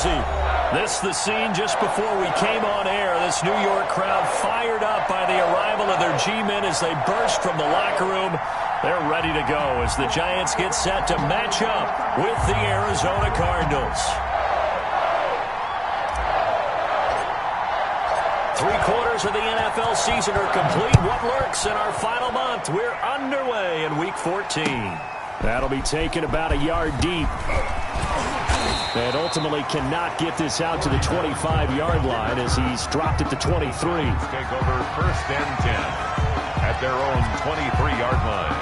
he? This the scene just before we came on air. This New York crowd fired up by the arrival of their G-men as they burst from the locker room. They're ready to go as the Giants get set to match up with the Arizona Cardinals. 3/4 of the NFL season are complete. What lurks in our final month? We're underway in Week 14. That'll be taken about a yard deep. And ultimately cannot get this out to the 25-yard line as he's dropped it to 23. Take over 1st and 10 at their own 23-yard line.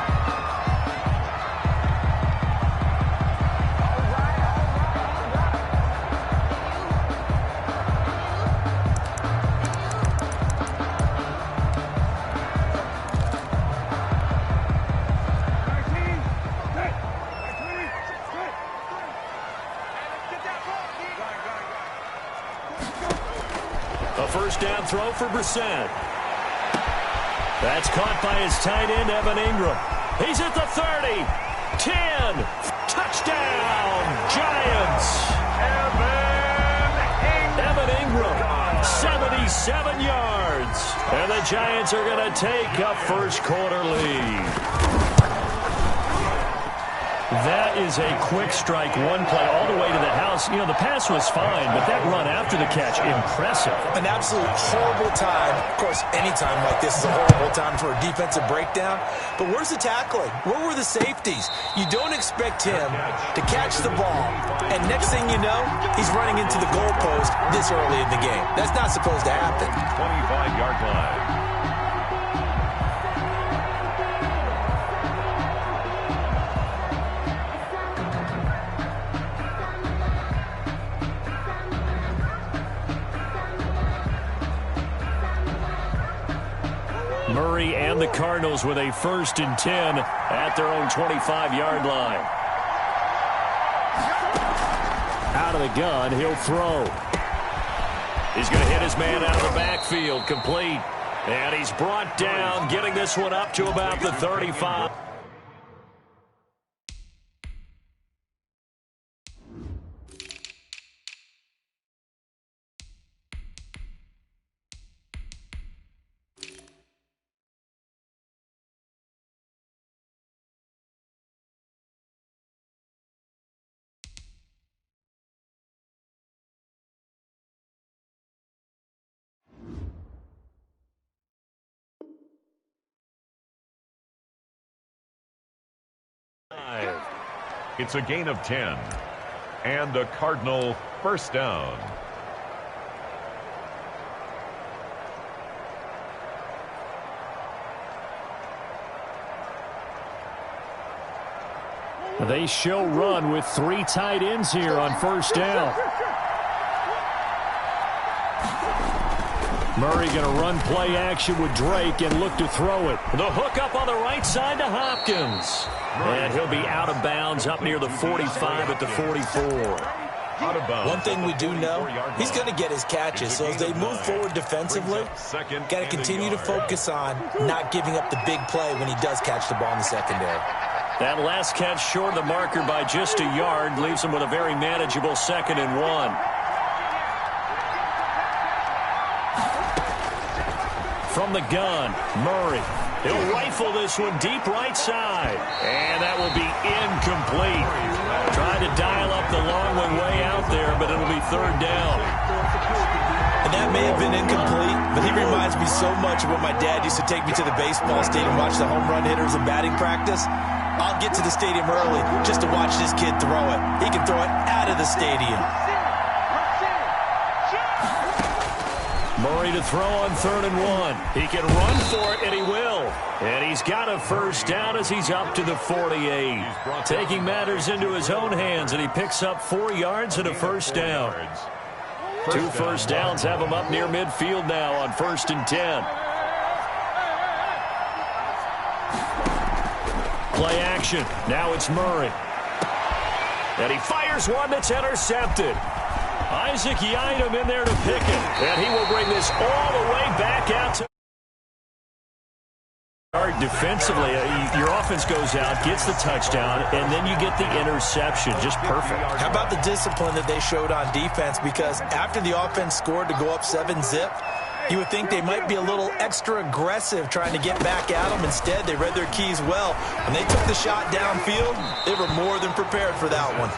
A first down throw for Brissett. That's caught by his tight end, Evan Ingram. He's at the 30. 10. Touchdown, Giants. Evan Ingram, 77 yards. And the Giants are going to take a first-quarter lead. That is a quick strike, one play all the way to the house. You know, the pass was fine, but that run after the catch, impressive. An absolute horrible time. Of course, any time like this is a horrible time for a defensive breakdown. But where's the tackling? Where were the safeties? You don't expect him to catch the ball, and next thing you know, he's running into the goalpost this early in the game. That's not supposed to happen. 25-yard line. Murray and the Cardinals with a 1st and 10 at their own 25-yard line. Out of the gun, he'll throw. He's going to hit his man out of the backfield, complete. And he's brought down, getting this one up to about the 35. It's a gain of 10 and a Cardinal first down. They show run with 3 tight ends here on first down. Murray going to run play action with Drake and look to throw it. The hook up on the right side to Hopkins. And he'll be out of bounds up near the 45 at the 44. One thing we do know, he's going to get his catches. So as they move forward defensively, got to continue to focus on not giving up the big play when he does catch the ball in the secondary. That last catch short of the marker by just a yard leaves him with a very manageable 2nd and 1. From the gun, Murray. He'll rifle this one deep right side. And that will be incomplete. Trying to dial up the long one way out there, but it'll be 3rd down. And that may have been incomplete, but he reminds me so much of when my dad used to take me to the baseball stadium, watch the home run hitters and batting practice. I'll get to the stadium early just to watch this kid throw it. He can throw it out of the stadium. Murray to throw on 3rd and 1. He can run for it, and he will. And he's got a first down as he's up to the 48. Taking matters into his own hands, and he picks up 4 yards and a first down. 2 first downs have him up near midfield now on 1st and 10. Play action. Now it's Murray. And he fires one that's intercepted. Isaac Yiadom in there to pick it. And he will bring this all the way back out to yard defensively, your offense goes out, gets the touchdown, and then you get the interception. Just perfect. How about the discipline that they showed on defense? Because after the offense scored to go up 7-zip, you would think they might be a little extra aggressive trying to get back at them. Instead, they read their keys well. When they took the shot downfield, they were more than prepared for that one.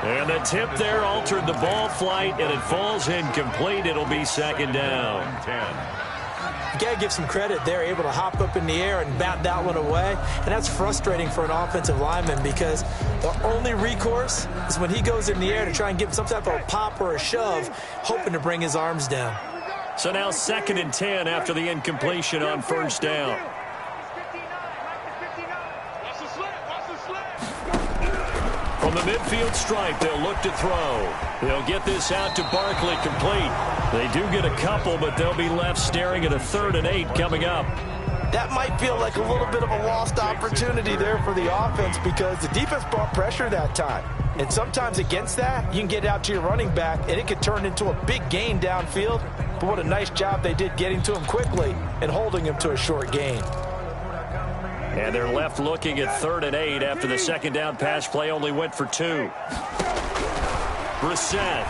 And the tip there altered the ball flight, and it falls incomplete. It'll be second down. You got to give some credit. They're able to hop up in the air and bat that one away. And that's frustrating for an offensive lineman because the only recourse is when he goes in the air to try and give some type of a pop or a shove, hoping to bring his arms down. So now 2nd and 10 after the incompletion on first down. From the midfield stripe, they'll look to throw. They'll get this out to Barkley, complete. They do get a couple, but they'll be left staring at a 3rd and 8 coming up. That might feel like a little bit of a lost opportunity there for the offense because the defense brought pressure that time. And sometimes against that, you can get out to your running back, and it could turn into a big gain downfield. But what a nice job they did getting to him quickly and holding him to a short gain. And they're left looking at 3rd and 8 after the second down pass play only went for 2. Brissett.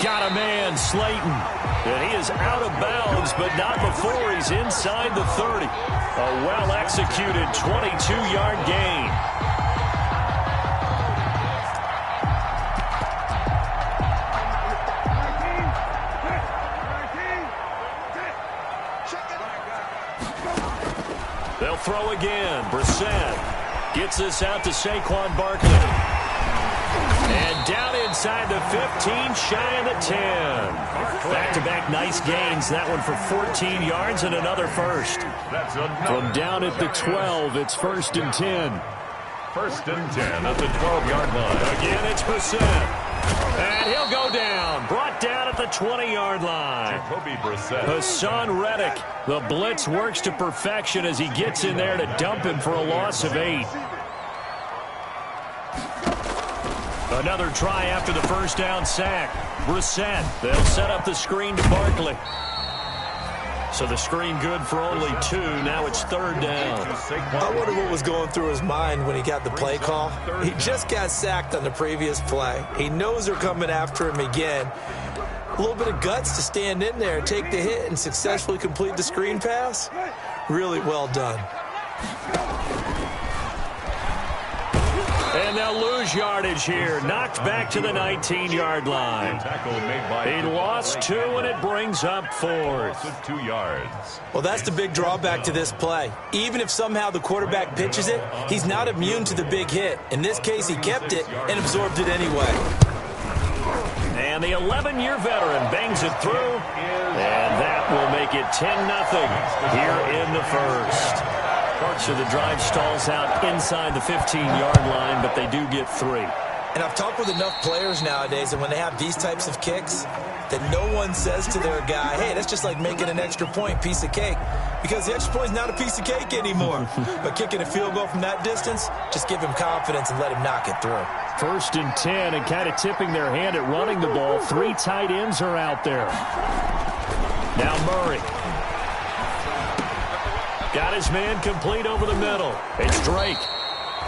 Got a man, Slayton. And he is out of bounds, but not before he's inside the 30. A well-executed 22-yard gain. They'll throw again. Brissett gets this out to Saquon Barkley. And down inside the 15, shy of the 10. Back-to-back nice gains. That one for 14 yards and another first. From down at the 12, it's 1st and 10. 1st and 10 at the 12-yard line. Again, it's Brissett. And he'll go down. Brought down at the 20-yard line. Hassan Reddick. The blitz works to perfection as he gets in there to dump him for a loss of 8. Another try after the first down sack. Brissett. They'll set up the screen to Barkley. So the screen good for only 2. Now it's 3rd down. I wonder what was going through his mind when he got the play call. He just got sacked on the previous play. He knows they're coming after him again. A little bit of guts to stand in there, take the hit, and successfully complete the screen pass. Really well done. And they'll lose yardage here. Knocked back to the 19-yard line. He lost 2, and it brings up 4th. 2 yards. Well, that's the big drawback to this play. Even if somehow the quarterback pitches it, he's not immune to the big hit. In this case, he kept it and absorbed it anyway. And the 11-year veteran bangs it through. And that will make it 10-0 here in the first. So the drive stalls out inside the 15-yard line, but they do get 3. And I've talked with enough players nowadays, and when they have these types of kicks, that no one says to their guy, hey, that's just like making an extra point, piece of cake. Because the extra point is not a piece of cake anymore. But kicking a field goal from that distance, just give him confidence and let him knock it through. 1st and 10, and kind of tipping their hand at running the ball. 3 tight ends are out there. Now Murray. Got his man complete over the middle. It's Drake.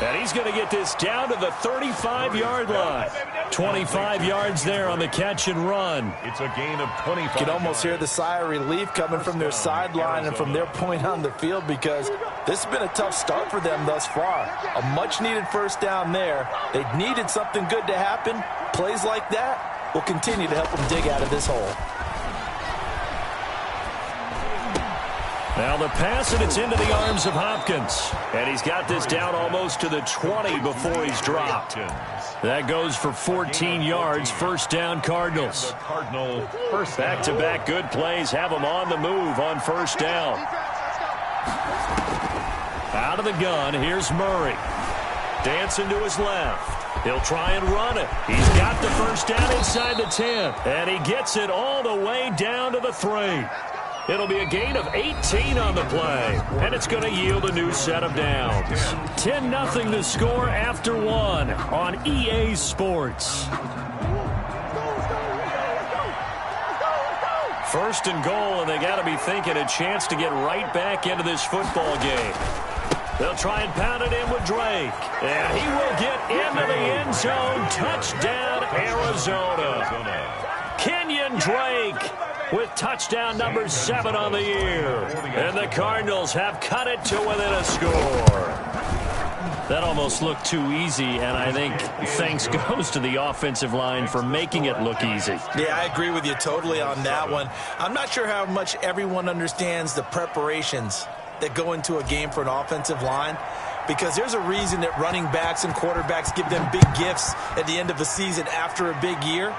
And he's going to get this down to the 35-yard line. 25 yards there on the catch and run. It's a gain of 25. You can almost hear the sigh of relief coming from their sideline and from their point on the field because this has been a tough start for them thus far. A much-needed first down there. They needed something good to happen. Plays like that will continue to help them dig out of this hole. Now the pass, and it's into the arms of Hopkins. And he's got this down almost to the 20 before he's dropped. That goes for 14 yards. First down, Cardinals. Back-to-back good plays have them on the move on first down. Out of the gun, here's Murray. Dancing to his left. He'll try and run it. He's got the first down inside the 10. And he gets it all the way down to the 3. It'll be a gain of 18 on the play, and it's going to yield a new set of downs. 10-0 the score after 1 on EA Sports. First and goal, and they got to be thinking a chance to get right back into this football game. They'll try and pound it in with Drake. And he will get into the end zone. Touchdown, Arizona. Kenyon Drake with touchdown number 7 on the year. And the Cardinals have cut it to within a score. That almost looked too easy, and I think thanks goes to the offensive line for making it look easy. Yeah, I agree with you totally on that one. I'm not sure how much everyone understands the preparations that go into a game for an offensive line, because there's a reason that running backs and quarterbacks give them big gifts at the end of the season after a big year.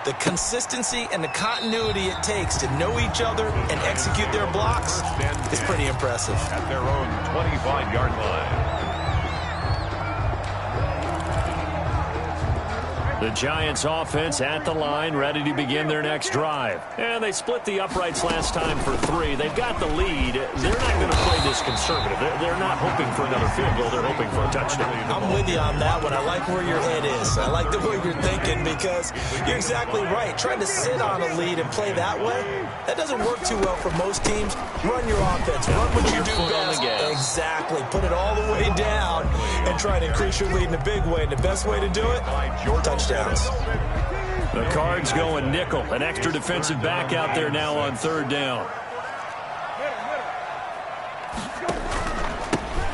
The consistency and the continuity it takes to know each other and execute their blocks is pretty impressive. At their own 25-yard line. The Giants offense at the line, ready to begin their next drive. And they split the uprights last time for 3. They've got the lead. They're not going to play this conservative. They're not hoping for another field goal. They're hoping for a touchdown. I'm with you on that one. I like where your head is. I like the way you're thinking, because you're exactly right. Trying to sit on a lead and play that way, that doesn't work too well for most teams. Run your offense. Run what you do best. Exactly. Put it all the way down and try to increase your lead in a big way. And the best way to do it, touchdown. The Cards going nickel. An extra defensive back out there now on 3rd down.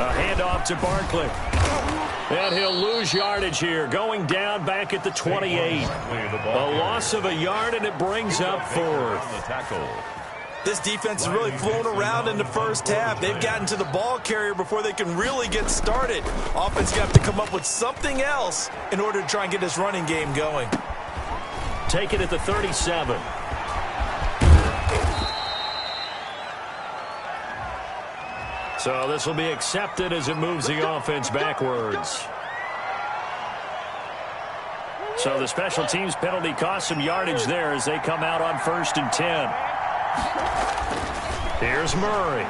A handoff to Barkley. And he'll lose yardage here. Going down back at the 28. A loss of a yard, and it brings up 4th. This defense has really flown around in the first half. They've gotten to the ball carrier before they can really get started. Offense got to come up with something else in order to try and get this running game going. Take it at the 37. So this will be accepted as it moves the offense backwards. So the special teams penalty cost some yardage there as they come out on 1st and 10. Here's Murray.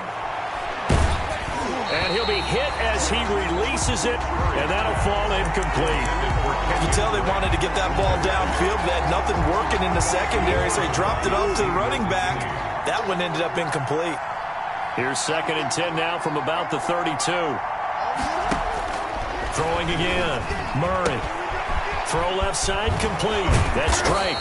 And he'll be hit as he releases it, and that'll fall incomplete. You can tell they wanted to get that ball downfield. They had nothing working in the secondary, so he dropped it off to the running back. That one ended up incomplete. Here's 2nd and 10 now from about the 32. Throwing again. Murray. Throw left side complete. That's Drake.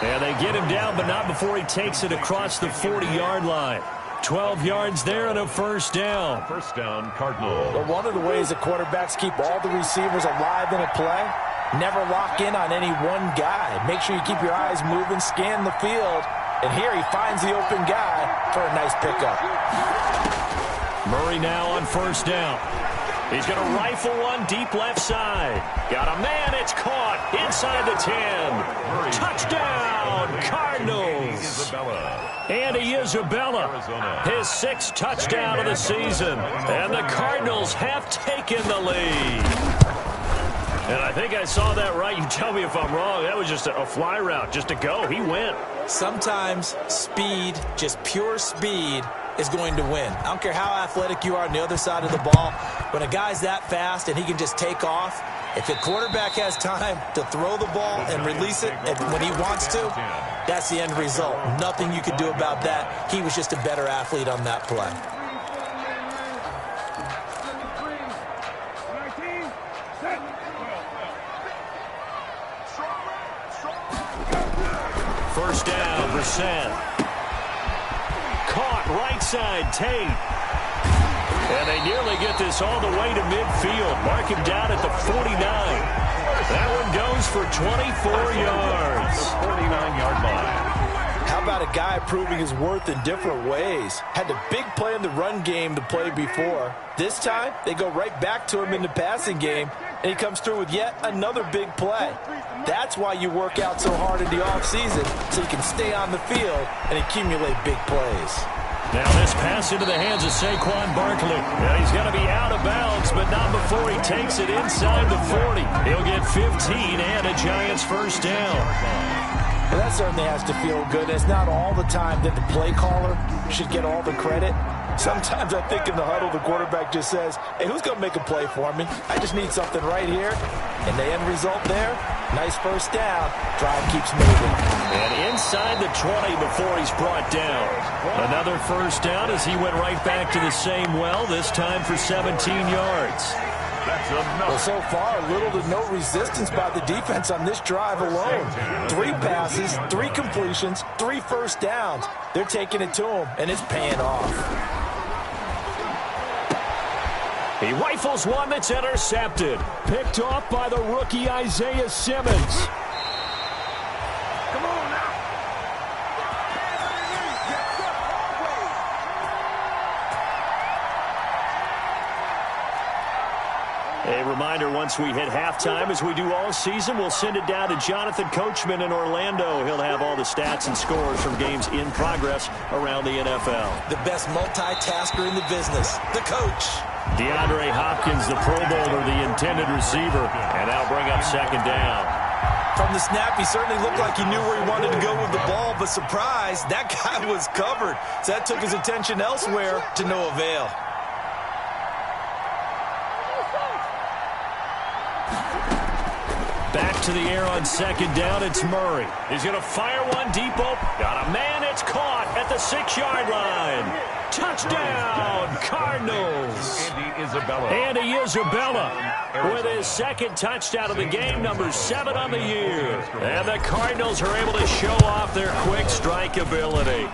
And they get him down, but not before he takes it across the 40-yard line. 12 yards there and a 1st down. 1st down, Cardinals. But one of the ways that quarterbacks keep all the receivers alive in a play, never lock in on any one guy. Make sure you keep your eyes moving, scan the field. And here he finds the open guy for a nice pickup. Murray now on 1st down. He's going to rifle one deep left side. Got a man. It's caught inside the 10. Touchdown, Cardinals. Andy Isabella, his 6th touchdown of the season. And the Cardinals have taken the lead. And I think I saw that right. You tell me if I'm wrong. That was just a fly route, just to go. He went. Sometimes speed, just pure speed, is going to win. I don't care how athletic you are on the other side of the ball. When a guy's that fast and he can just take off, if a quarterback has time to throw the ball and release it when he wants to, that's the end result. Nothing you can do about that. He was just a better athlete on that play. First down, Brissett. Caught right side, Tate. And they nearly get this all the way to midfield. Mark him down at the 49. That one goes for 24 yards. 49-yard line. How about a guy proving his worth in different ways? Had a big play in the run game to play before. This time, they go right back to him in the passing game, and he comes through with yet another big play. That's why you work out so hard in the offseason, so you can stay on the field and accumulate big plays. Now this pass into the hands of Saquon Barkley. Now he's going to be out of bounds, but not before he takes it inside the 40. He'll get 15 and a Giants 1st down. Well, that certainly has to feel good. It's not all the time that the play caller should get all the credit. Sometimes I think in the huddle, the quarterback just says, hey, who's going to make a play for me? I just need something right here. And the end result there, nice first down. Drive keeps moving. And inside the 20 before he's brought down. Another first down as he went right back to the same well, this time for 17 yards. Well, so far, little to no resistance by the defense on this drive alone. 3 passes, 3 completions, 3 first downs. They're taking it to him, and it's paying off. He rifles one that's intercepted. Picked off by the rookie Isaiah Simmons. Come on now. A reminder, once we hit halftime, as we do all season, we'll send it down to Jonathan Coachman in Orlando. He'll have all the stats and scores from games in progress around the NFL. The best multitasker in the business, the coach. DeAndre Hopkins, the Pro Bowler, the intended receiver, and that'll bring up second down. From the snap, he certainly looked like he knew where he wanted to go with the ball, but surprise, that guy was covered. So that took his attention elsewhere to no avail. Back to the air on second down, it's Murray. He's going to fire one deep open. Got a man, it's caught at the 6-yard line. Touchdown, Cardinals. Andy Isabella with his second touchdown of the game, number 7 on the year. And the Cardinals are able to show off their quick strike ability.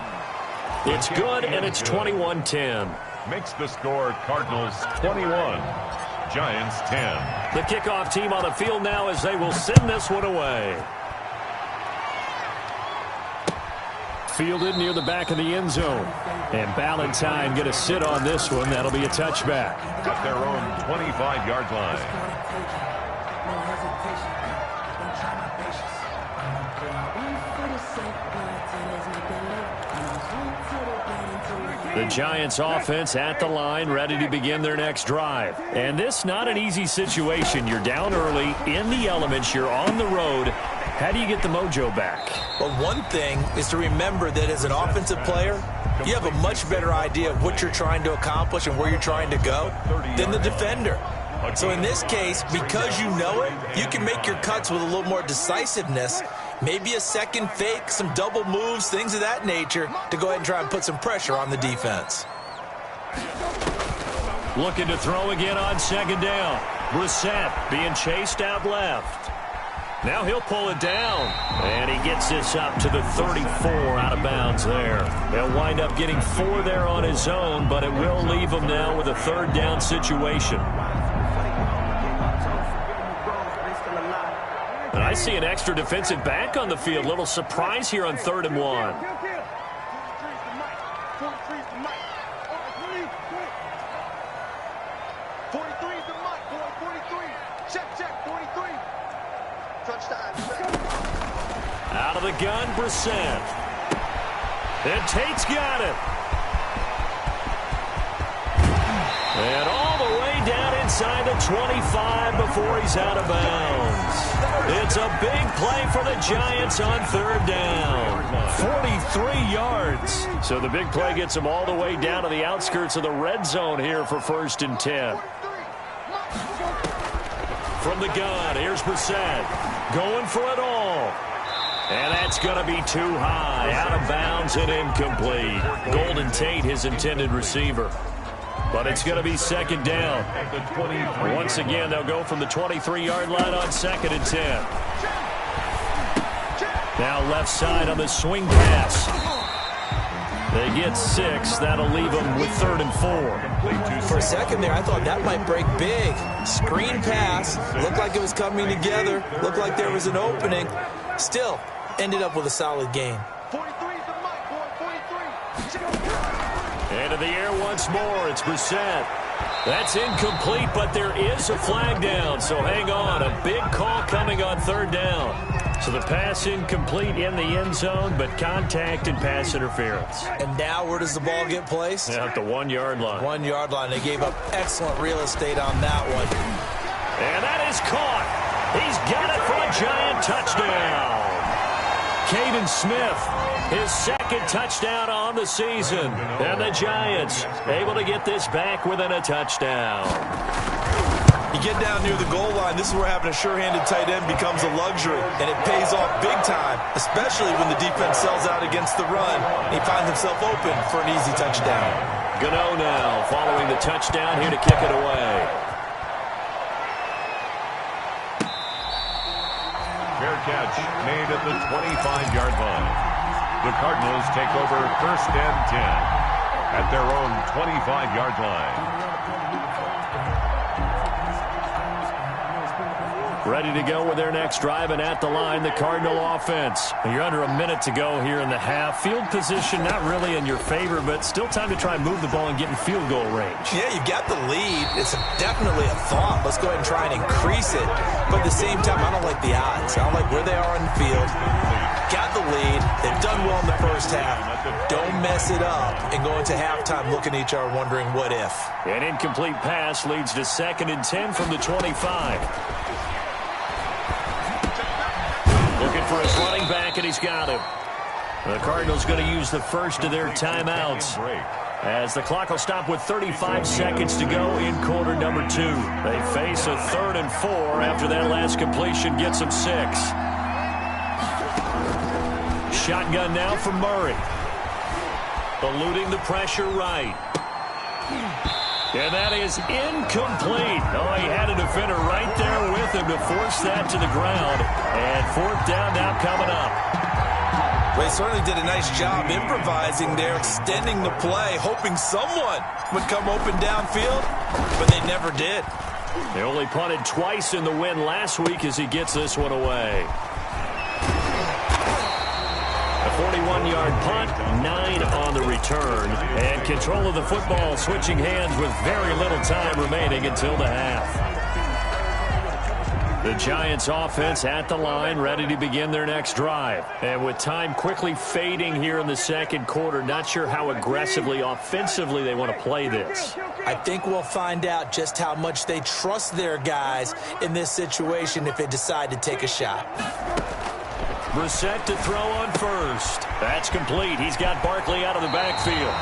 It's good, and it's 21-10. Makes the score Cardinals 21. Giants 10. The kickoff team on the field now as they will send this one away. Fielded near the back of the end zone. And Ballantyne going to sit on this one. That'll be a touchback. At their own 25-yard line. The Giants offense at the line, ready to begin their next drive. And this not an easy situation. You're down early, in the elements, you're on the road. How do you get the mojo back? Well, one thing is to remember that as an offensive player, you have a much better idea of what you're trying to accomplish and where you're trying to go than the defender. So in this case, because you know it, you can make your cuts with a little more decisiveness. Maybe a second fake, some double moves, things of that nature to go ahead and try and put some pressure on the defense. Looking to throw again on second down. Brissett being chased out left. Now he'll pull it down. And he gets this up to the 34 out of bounds there. He'll wind up getting 4 there on his own, but it will leave him now with a third down situation. And I see an extra defensive back on the field. Little surprise here on 3rd and 1. Out of the gun, Brissett. And Tate's got it. And all the way down inside the 25 before he's out of bounds. It's a big play for the Giants on 3rd down. 43 yards. So the big play gets them all the way down to the outskirts of the red zone here for 1st and 10. From the gun, here's Brissett. Going for it all. And that's going to be too high. Out of bounds and incomplete. Golden Tate, his intended receiver. But it's going to be 2nd down. Once again, they'll go from the 23-yard line on 2nd and 10. Now left side on the swing pass. They get 6. That'll leave them with 3rd and 4. For a second there, I thought that might break big. Screen pass. Looked like it was coming together. Looked like there was an opening. Still, ended up with a solid game. Into the air once more. It's Brissett. That's incomplete, but there is a flag down. So hang on. A big call coming on 3rd down. So the pass incomplete in the end zone, but contact and pass interference. And now where does the ball get placed? At the 1-yard line. 1-yard line. They gave up excellent real estate on that one. And that is caught. He's got it for a Giant touchdown. Caden Smith, his second touchdown on the season. And the Giants able to get this back within a touchdown. You get down near the goal line, this is where having a sure-handed tight end becomes a luxury, and it pays off big time, especially when the defense sells out against the run. He finds himself open for an easy touchdown. Gano now following the touchdown here to kick it away. Fair catch made at the 25-yard line. The Cardinals take over 1st and 10 at their own 25-yard line. Ready to go with their next drive, and at the line, the Cardinal offense. You're under a minute to go here in the half. Field position not really in your favor, but still time to try and move the ball and get in field goal range. Yeah, you've got the lead. It's definitely a thought. Let's go ahead and try and increase it. But at the same time, I don't like the odds. I don't like where they are on the field. Got the lead. They've done well in the first half. Don't mess it up and go into halftime looking at each other wondering what if. An incomplete pass leads to 2nd and 10 from the 25. Looking for his running back, and he's got him. The Cardinals going to use the first of their timeouts as the clock will stop with 35 seconds to go in quarter number 2. They face a 3rd and 4 after that last completion gets them 6. Shotgun now from Murray. Eluding the pressure right. And that is incomplete. Oh, he had a defender right there with him to force that to the ground. And 4th down now coming up. They certainly did a nice job improvising there, extending the play, hoping someone would come open downfield, but they never did. They only punted twice in the win last week as he gets this one away. A 41-yard punt, 9 on the return, and control of the football switching hands with very little time remaining until the half. The Giants offense at the line, ready to begin their next drive. And with time quickly fading here in the second quarter, not sure how aggressively, offensively they want to play this. I think we'll find out just how much they trust their guys in this situation if they decide to take a shot. Brissett to throw on first. That's complete. He's got Barkley out of the backfield.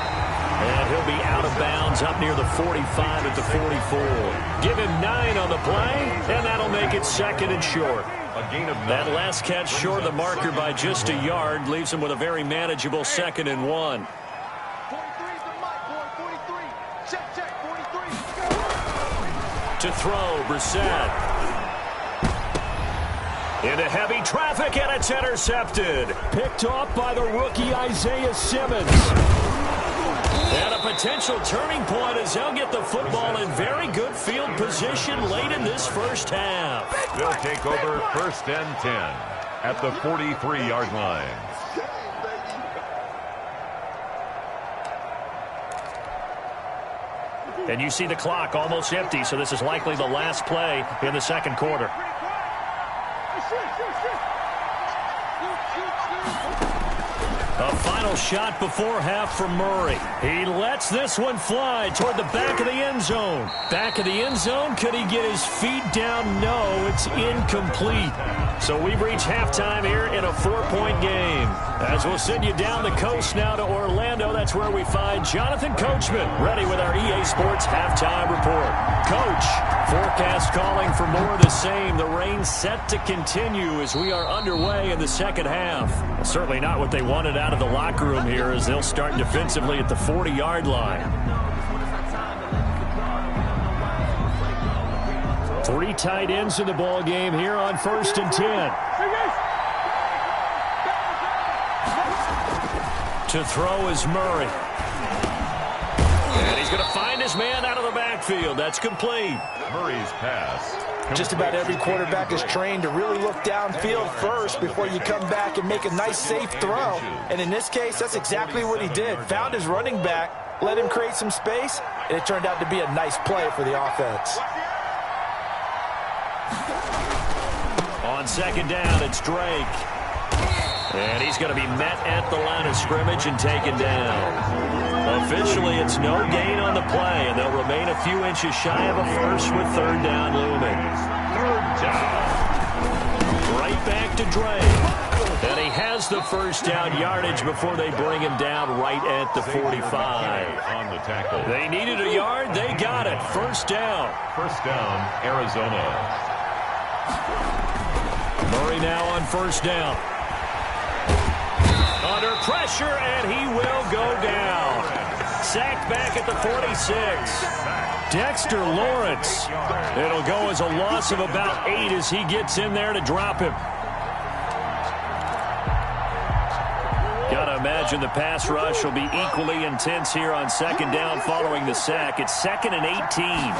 And he'll be out of bounds up near the 45 at the 44. Give him 9 on the play, and that'll make it 2nd and short. That last catch short of the marker by just a yard leaves him with a very manageable 2nd and 1. To throw, Brissett. Into heavy traffic, and it's intercepted. Picked off by the rookie Isaiah Simmons. And a potential turning point as they'll get the football in very good field position late in this first half. They'll take over 1st and 10 at the 43-yard line. And you see the clock almost empty, so this is likely the last play in the second quarter. A final shot before half from Murray. He lets this one fly toward the back of the end zone. Back of the end zone, could he get his feet down? No, it's incomplete. So we've reached halftime here in a 4-point game. As we'll send you down the coast now to Orlando, that's where we find Jonathan Coachman, ready with our EA Sports halftime report. Coach, forecast calling for more of the same. The rain set to continue as we are underway in the second half. Well, certainly not what they wanted out of the locker room here as they'll start defensively at the 40-yard line. 3 tight ends in the ball game here on 1st and 10. To throw is Murray. And he's going to find his man out of the backfield. That's complete. Murray's pass. Just about every quarterback is trained to really look downfield first before you come back and make a nice, safe throw. And in this case, that's exactly what he did. Found his running back, let him create some space, and it turned out to be a nice play for the offense. On 2nd down, it's Drake. And he's going to be met at the line of scrimmage and taken down. Officially, it's no gain on the play, and they'll remain a few inches shy of a first with 3rd down looming. 3rd down. Right back to Drake. And he has has the first down yardage before they bring him down right at the 45. On the tackle. They needed a yard. They got it. First down. First down, Arizona. Murray now on first down. Under pressure, and he will go down. Sacked back at the 46. Dexter Lawrence. It'll go as a loss of about 8 as he gets in there to drop him. Got to imagine the pass rush will be equally intense here on second down following the sack. It's 2nd and 18.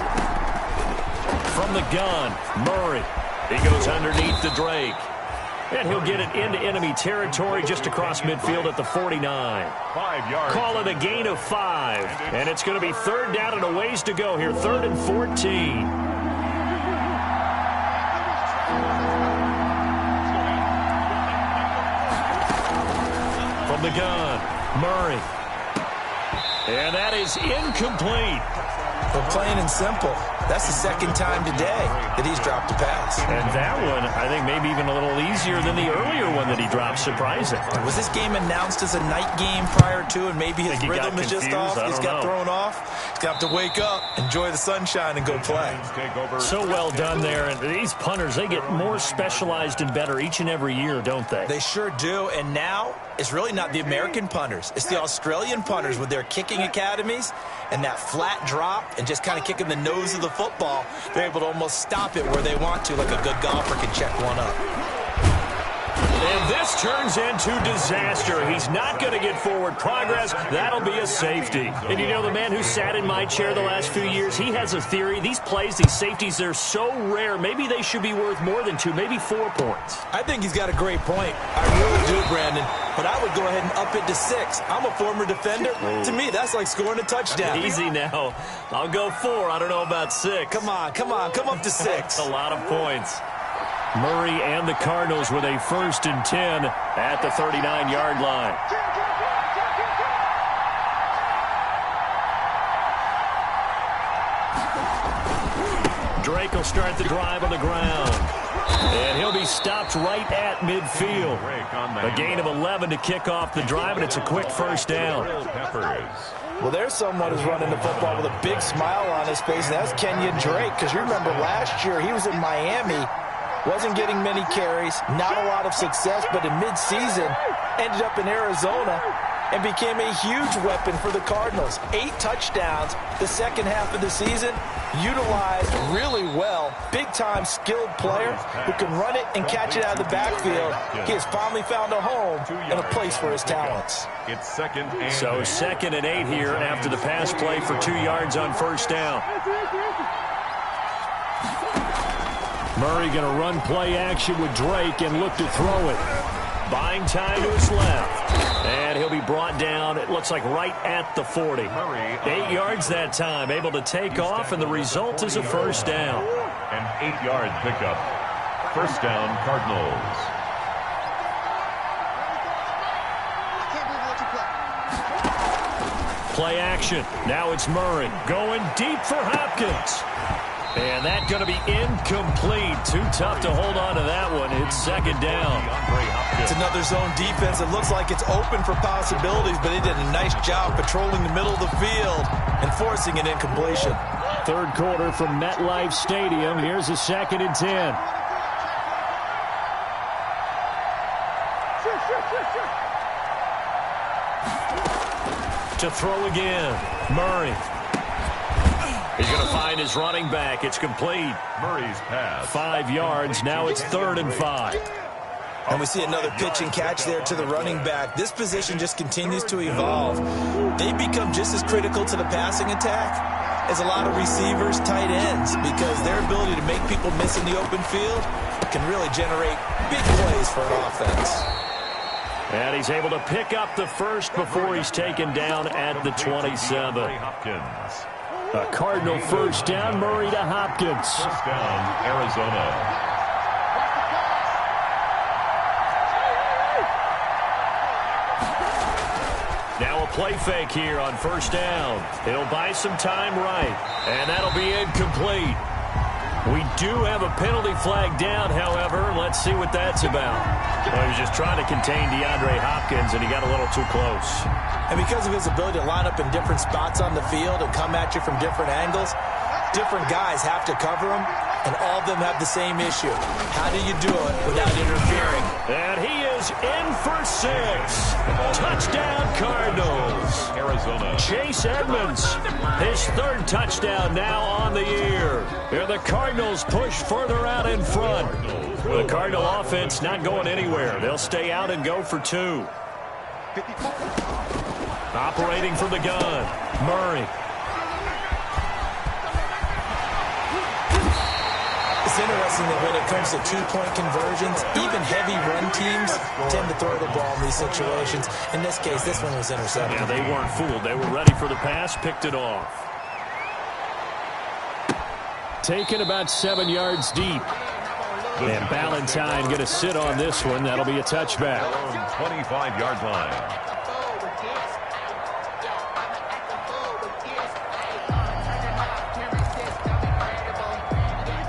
From the gun, Murray. He goes underneath the Drake. And he'll get it into enemy territory just across midfield at the 49. 5 yards. Call it a gain of 5. And it's going to be third down and a ways to go here. 3rd and 14. From the gun, Murray. And that is incomplete. But plain and simple, that's the second time today that he's dropped a pass. And that one, I think, maybe even a little easier than the earlier one that he dropped. Surprising. Was this game announced as a night game prior to, and maybe his rhythm is just off? He's got thrown off. He's going to have to wake up, enjoy the sunshine, and go play. So well done there. And these punters, they get more specialized and better each and every year, don't they? They sure do. And now, it's really not the American punters. It's the Australian punters with their kicking academies and that flat drop and just kind of kicking the nose of the football. They're able to almost stop it where they want to, like a good golfer can check one up. And this turns into disaster. He's not going to get forward progress. That'll be a safety. And you know, the man who sat in my chair the last few years, he has a theory. These plays, these safeties, they're so rare. Maybe they should be worth more than 2, maybe 4 points. I think he's got a great point. I really do, Brandon. But I would go ahead and up it to 6. I'm a former defender. To me, that's like scoring a touchdown. Easy now. I'll go 4. I don't know about 6. Come on. Come up to 6. That's a lot of points. Murray and the Cardinals with a 1st and 10 at the 39-yard line. Drake will start the drive on the ground. And he'll be stopped right at midfield. A gain of 11 to kick off the drive, and it's a quick first down. Well, there's someone who's running the football with a big smile on his face, and that's Kenyon Drake, because you remember last year he was in Miami. Wasn't getting many carries, not a lot of success, but in midseason ended up in Arizona and became a huge weapon for the Cardinals. 8 touchdowns the second half of the season, utilized really well. Big-time skilled player who can run it and catch it out of the backfield. He has finally found a home and a place for his talents. It's 2nd and 8. So 2nd and 8 here after the pass play for 2 yards on first down. Murray going to run play action with Drake and look to throw it. Buying time to his left. And he'll be brought down, it looks like right at the 40. 8 yards that time, able to take off, and the result is a first down. An 8-yard pickup. First down, Cardinals. Play action. Now it's Murray going deep for Hopkins. And that's going to be incomplete. Too tough to hold on to that one. It's 2nd down. It's another zone defense. It looks like it's open for possibilities, but they did a nice job patrolling the middle of the field and forcing an incompletion. 3rd quarter from MetLife Stadium. Here's a 2nd and 10. To throw again. Murray. He's going to find his running back. It's complete. Murray's pass. 5 yards. Now it's 3rd and 5. And we see another pitch and catch there to the running back. This position just continues to evolve. They become just as critical to the passing attack as a lot of receivers, tight ends, because their ability to make people miss in the open field can really generate big plays for an offense. And he's able to pick up the first before he's taken down at the 27. A Cardinal first down, Murray to Hopkins. First down, Arizona. Now a play fake here on first down. He'll buy some time right, and that'll be incomplete. We do have a penalty flag down, however. Let's see what that's about. Well, he was just trying to contain DeAndre Hopkins, and he got a little too close. And because of his ability to line up in different spots on the field and come at you from different angles, different guys have to cover him, and all of them have the same issue. How do you do it without interfering? And he is in for 6. Touchdown, Cardinals. Arizona. Chase Edmonds, his 3rd touchdown now on the year. And the Cardinals push further out in front. The Cardinal offense not going anywhere. They'll stay out and go for 2. Operating from the gun, Murray. It's interesting that when it comes to two-point conversions, even heavy run teams tend to throw the ball in these situations. In this case, this one was intercepted. Yeah, they weren't fooled. They were ready for the pass, picked it off. Taken about 7 yards deep. And Ballantyne going to sit on this one. That'll be a touchback. 25-yard line.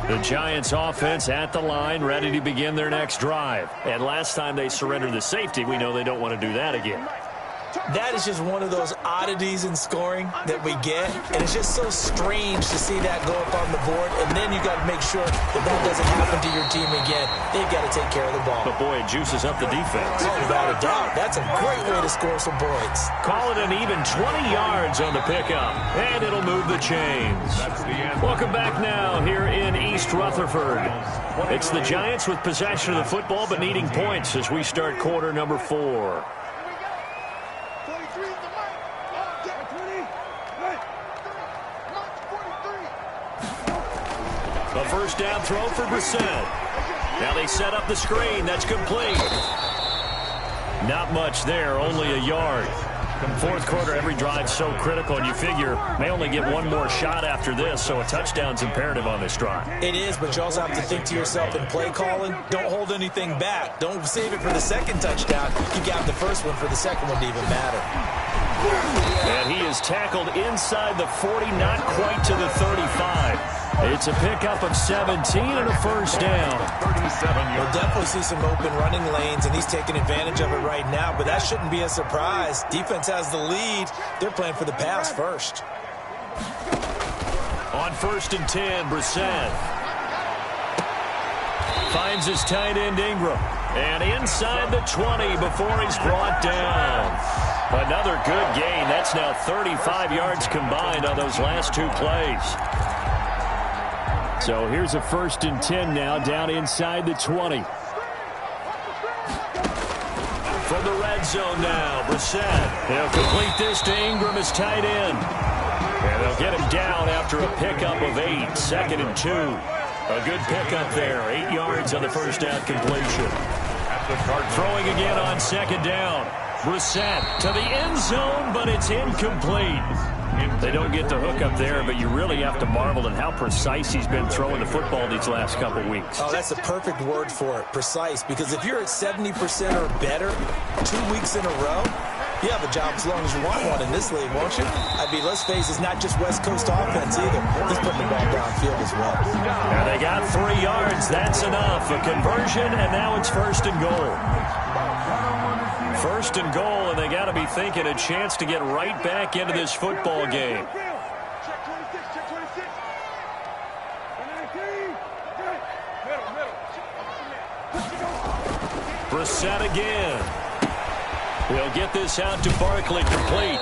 The Giants offense at the line, ready to begin their next drive. And last time they surrendered the safety, we know they don't want to do that again. That is just one of those oddities in scoring that we get, and it's just so strange to see that go up on the board, and then you got to make sure that that doesn't happen to your team again. They've got to take care of the ball. But, boy, it juices up the defense. Oh, without a doubt. That's a great way to score some points. Call it an even 20 yards on the pickup, and it'll move the chains. Welcome back now here in East Rutherford. It's the Giants with possession of the football but needing points as we start quarter number 4. A first down throw for Brissett. Now they set up the screen. That's complete. Not much there, only a yard. Fourth quarter, every drive so critical, and you figure may only get one more shot after this, so a touchdown's imperative on this drive. It is, but you also have to think to yourself in play calling, don't hold anything back. Don't save it for the second touchdown. You got the first one for the second one to even matter. And he is tackled inside the 40, not quite to the 35. It's a pickup of 17 and a first down. We'll definitely see some open running lanes, and he's taking advantage of it right now, but that shouldn't be a surprise. Defense has the lead. They're playing for the pass first. On 1st and 10, Brissett finds his tight end Ingram. And inside the 20 before he's brought down. Another good gain. That's now 35 yards combined on those last 2 plays. So here's a 1st and 10 now down inside the 20. From the red zone now, Brissett. He'll complete this to Ingram as tight end. And they'll get him down after a pickup of 8, 2nd and 2. A good pickup there, 8 yards on the first down completion. Throwing again on 2nd down. Brissett to the end zone, but it's incomplete. They don't get the hook up there, but you really have to marvel at how precise he's been throwing the football these last couple weeks. Oh, that's a perfect word for it, precise, because if you're at 70% or better 2 weeks in a row, you have a job as long as you want one in this league, won't you? I mean, let's face it, it's not just West Coast offense either. He's putting the ball downfield as well. And they got 3 yards. That's enough. A conversion, and now it's 1st and goal. 1st and goal, and they got to be thinking a chance to get right back into this football game. Brissett again. He'll get this out to Barkley, complete.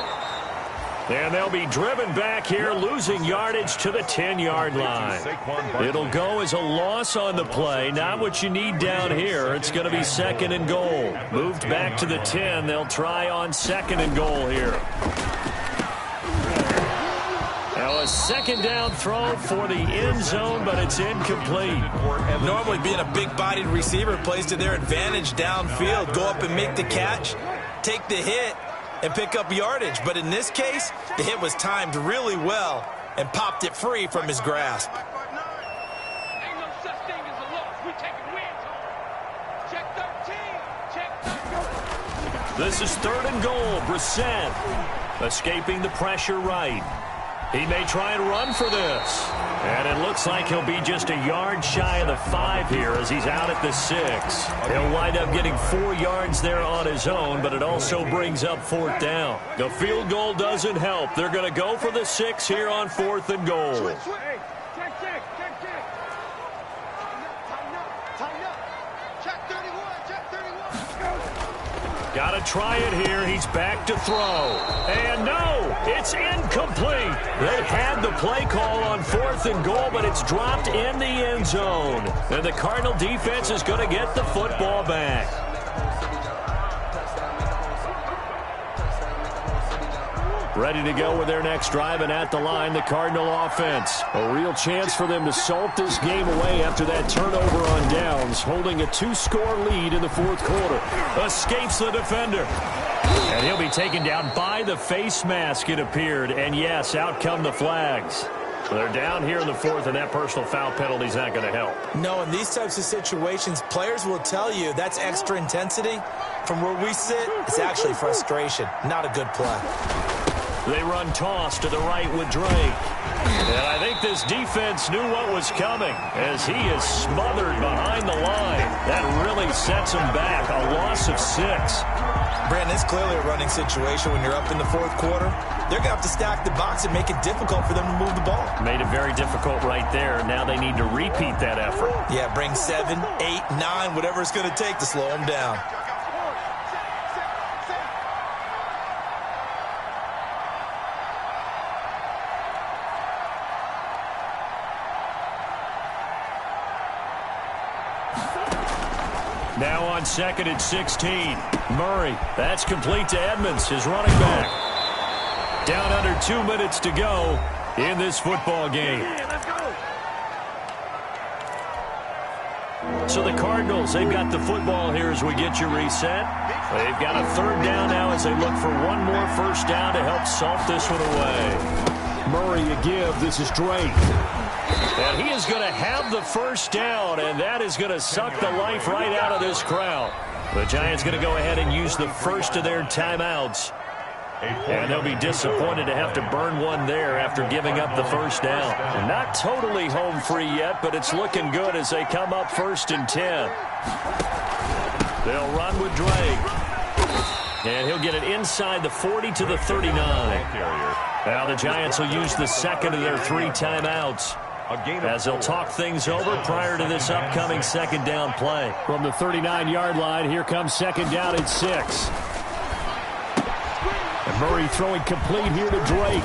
And they'll be driven back here, losing yardage to the 10-yard line. It'll go as a loss on the play, not what you need down here. It's going to be 2nd and goal. Moved back to the 10. They'll try on 2nd and goal here. Now a 2nd down throw for the end zone, but it's incomplete. Normally being a big-bodied receiver plays to their advantage downfield. Go up and make the catch, take the hit, and pick up yardage. But in this case, the hit was timed really well and popped it free from his grasp. Ain't no such thing as a loss. We taking wins home. Check 13. This is 3rd and goal. Brissett escaping the pressure right. He may try and run for this. And it looks like he'll be just a yard shy of the 5 here as he's out at the 6. He'll wind up getting 4 yards there on his own, but it also brings up 4th down. The field goal doesn't help. They're going to go for the 6 here on 4th and goal. Hey, check. Tighten up. Check 31. Got to try it here. He's back to throw. And no, it's incomplete. They had the play call on 4th and goal, but it's dropped in the end zone. And the Cardinal defense is going to get the football back. Ready to go with their next drive, and at the line, the Cardinal offense. A real chance for them to salt this game away after that turnover on downs, holding a 2-score lead in the 4th quarter. Escapes the defender. And he'll be taken down by the face mask, it appeared. And yes, out come the flags. So they're down here in the 4th, and that personal foul penalty is not going to help. No, in these types of situations, players will tell you that's extra intensity. From where we sit, it's actually frustration. Not a good play. They run toss to the right with Drake. And I think this defense knew what was coming as he is smothered behind the line. That really sets him back. A loss of 6. Brandon, it's clearly a running situation when you're up in the 4th quarter. They're going to have to stack the box and make it difficult for them to move the ball. Made it very difficult right there. Now they need to repeat that effort. Yeah, bring 7, 8, 9, whatever it's going to take to slow them down. Now on 2nd and 16. Murray. That's complete to Edmonds, his running back. Down under 2 minutes to go in this football game. So the Cardinals, they've got the football here as we get you reset. They've got a 3rd down now as they look for one more 1st down to help salt this one away. Murray a give. This is Drake. And he is going to have the 1st down, and that is going to suck the life right out of this crowd. The Giants going to go ahead and use the first of their timeouts. And they'll be disappointed to have to burn one there after giving up the 1st down. Not totally home free yet, but it's looking good as they come up 1st and 10. They'll run with Drake. And he'll get it inside the 40 to the 39. Now the Giants will use the 2nd of their 3 timeouts as they'll talk things over prior to this upcoming 2nd down play. From the 39-yard line, here comes 2nd down and 6. And Murray throwing complete here to Drake.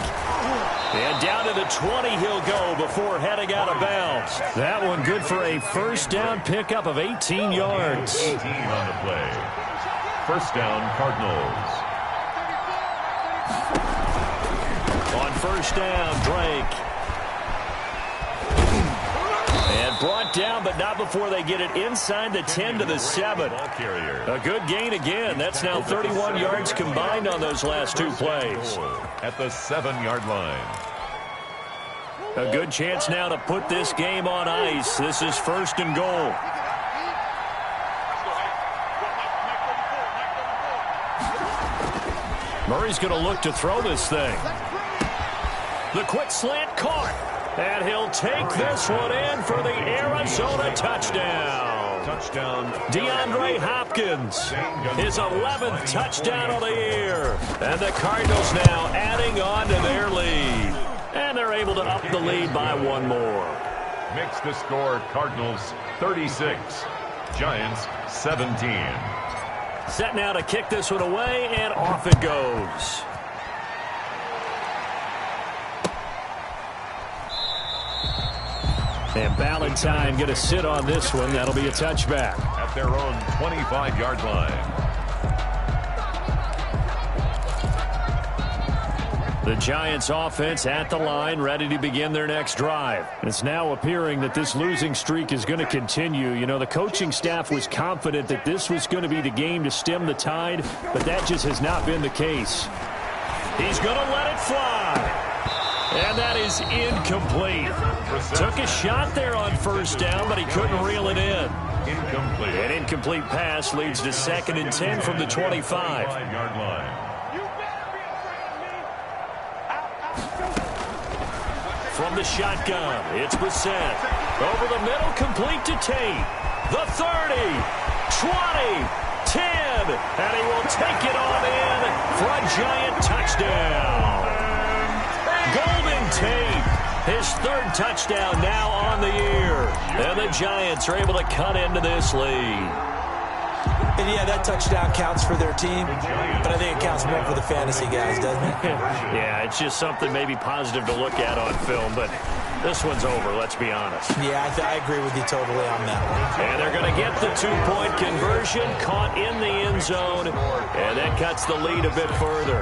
And down to the 20 he'll go before heading out of bounds. That one good for a 1st down pickup of 18 yards. 18 on the play. 1st down, Cardinals. On 1st down, Drake. And brought down, but not before they get it inside the 10 to the 7. A good gain again. That's now 31 yards combined on those last 2 plays. At the 7-yard line. A good chance now to put this game on ice. This is 1st and goal. Murray's going to look to throw this thing. The quick slant caught. And he'll take this one in for the Arizona touchdown. Touchdown. DeAndre Hopkins, his 11th touchdown of the year. And the Cardinals now adding on to their lead. And they're able to up the lead by 1 more. Makes the score Cardinals 36, Giants 17. Set now to kick this one away, and off it goes. And Ballantyne going to sit on this one. That'll be a touchback. At their own 25-yard line. The Giants offense at the line, ready to begin their next drive. It's now appearing that this losing streak is going to continue. You know, the coaching staff was confident that this was going to be the game to stem the tide, but that just has not been the case. He's going to let it fly. And that is incomplete. Took a shot there on 1st down, but he couldn't reel it in. Incomplete. An incomplete pass leads to 2nd and 10 from the 25. 5-yard line. From the shotgun. It's Brissett. Over the middle, complete to Tate. The 30, 20, 10, and he will take it on in for a Giant touchdown. Golden Tate, his third touchdown now on the year. And the Giants are able to cut into this lead. And, yeah, that touchdown counts for their team, but I think it counts more for the fantasy guys, doesn't it? Yeah, it's just something maybe positive to look at on film, but this one's over, let's be honest. Yeah, I agree with you totally on that one. And they're going to get the two-point conversion, caught in the end zone, and that cuts the lead a bit further.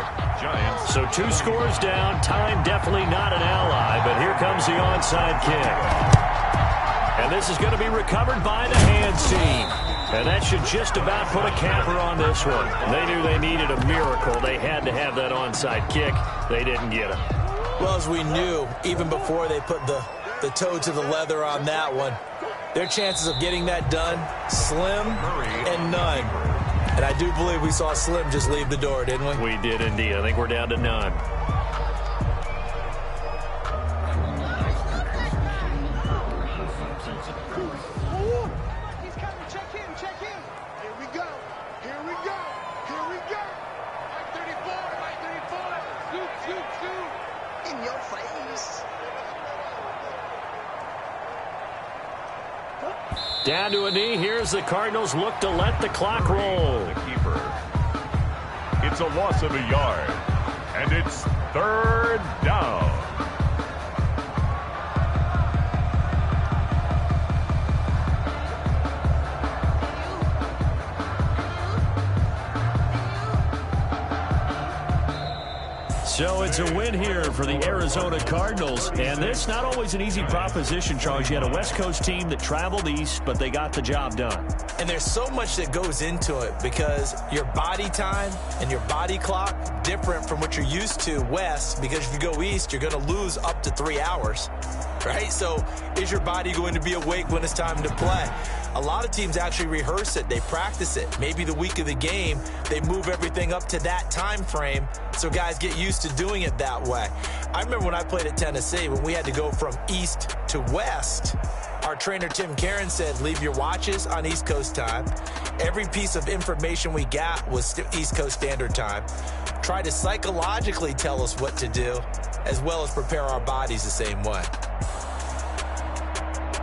So 2 scores down, time definitely not an ally, but here comes the onside kick. And this is going to be recovered by the hands team. And that should just about put a capper on this one. They knew they needed a miracle. They had to have that onside kick. They didn't get it. Well, as we knew, even before they put the toe to the leather on that one, their chances of getting that done, slim and none. And I do believe we saw Slim just leave the door, didn't we? We did indeed. I think we're down to none. Down to a knee. Here's the Cardinals look to let the clock roll. The keeper. It's a loss of a yard. And it's 3rd down. So it's a win here for the Arizona Cardinals, and this not always an easy proposition, Charles. You had a West Coast team that traveled east, but they got the job done. And there's so much that goes into it because your body time and your body clock different from what you're used to west, because if you go east, you're going to lose up to 3 hours, right? So is your body going to be awake when it's time to play? A lot of teams actually rehearse it. They practice it. Maybe the week of the game, they move everything up to that time frame so guys get used to doing it that way. I remember when I played at Tennessee, when we had to go from east to west, our trainer Tim Karen said, leave your watches on East Coast time. Every piece of information we got was East Coast Standard Time. Try to psychologically tell us what to do, as well as prepare our bodies the same way.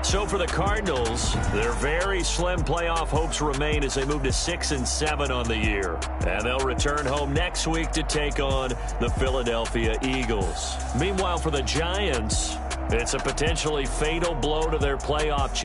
So for the Cardinals, their very slim playoff hopes remain as they move to 6-7 on the year. And they'll return home next week to take on the Philadelphia Eagles. Meanwhile, for the Giants, it's a potentially fatal blow to their playoff